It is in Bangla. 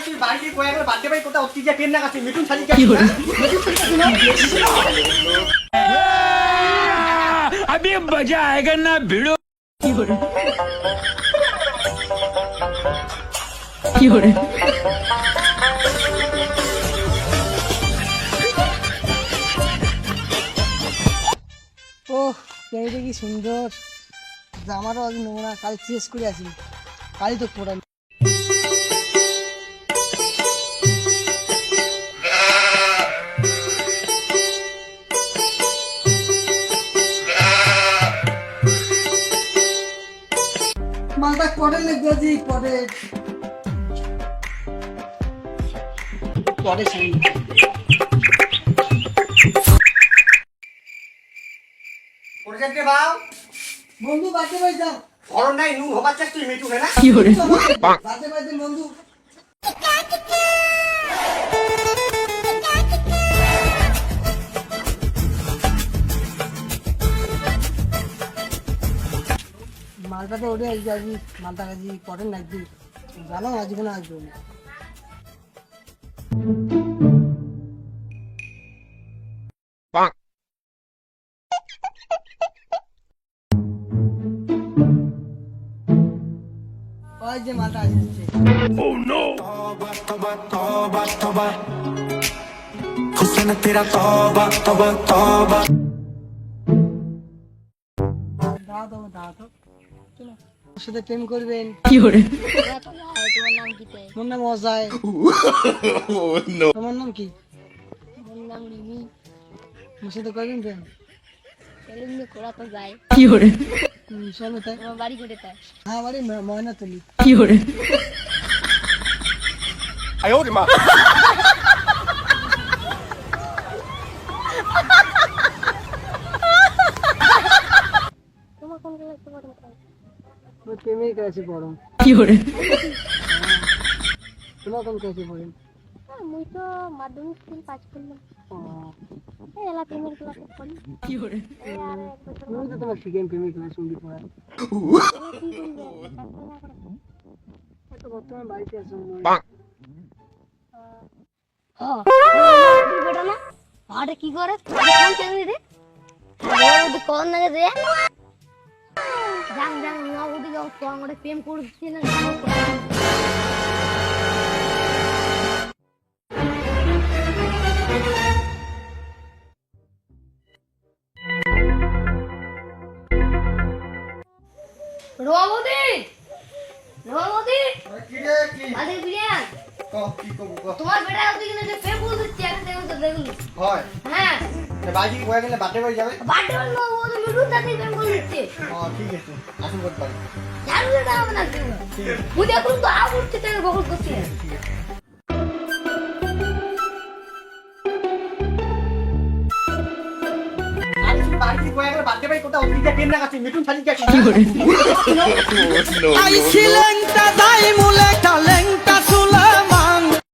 তুই বাড়ি কয়ে গেল বাড়তে বাড়ি কোথাও অতি যা পেন না কাছে মিঠুন শালি কি করে अभी मजा आएगा ना भिड़ो কি করে ওহ পেঁয়াজটা কি সুন্দর জামারও আজ নোংরা কাল চেস করে আসি কালই তো পড়া মালটা পরে লিখবে জি পরে পরে সেই প্রজেক্টে বাও বন্ধু বাড়তে বাড়ি যাও গরম নাই নুন হবার চাস তুই মিঠু না কি করে বাড়তে বাড়িতে বন্ধু মালটাতে ওঠে আসবি আজকে মালটা কাজি পটেন লাগবি জানো আজকে না আসবো ওই যে মালটা আসছে हुस्न तेरा तौबा तौबा तौबा দাও ওর সাথে প্রেম করবেন কি করে তোমার নাম কি তাই? মোর নাম অজয় তোমার নাম কি মোর নাম রিমি। মোর সাথে করবেন প্রেম এমনি করা তো যায়। কি করে চলো তাই তোমার বাড়ি কোথায় তাই? হ্যাঁ বাড়ি ময়নাতলি কি করে তোমার কোন ক্লাসে পড়ো তাই? ওই প্রেমের কাছে পড়ো কি করে তোমার কোন কাছে পড়েন মুই তো মাধ্যমিক স্কুল পাস করলাম। এই এলা প্রেমের ক্লাসে পড়ি। কি করে আর এক বছর তুমি তো তোমার শিখেন প্রেমের ক্লাস সঙ্গীত পড়া পরে কি করবে? তো বর্তমানে বাড়িতে আছো হ্যাঁ বেটা না আরে কি করে কোন চাকরি রে ওদি কোন না রে জাং জাং না ওদি যাও তো আমারে প্রেম করছিস না রোমদি রোমদি কি রে কি আরে বিরিয়ান কি করব তোমার বেটা ওদি কিনা যে প্রেম করছিস আমি দেখো তো দেখুন হয় হ্যাঁ বাড়ি কয়ে গেলে বাড়তে বাড়ি যাবে বাড়ি হলো ও তো মিঠুন দাদি প্রেম করছিস হ্যাঁ ঠিক আছে আসুন করতে পারি জানো না আমি না তুই দেখুন তো আ উঠতে তেল বকল করছিস আরে তুই বাড়ি কয়ে গেলে বাড়তে বাড়ি কোথাও অতি যা পেন না কাছে মিঠুন শালি কি কি করে আইছিলেন তা দাই মুলে টালেন তা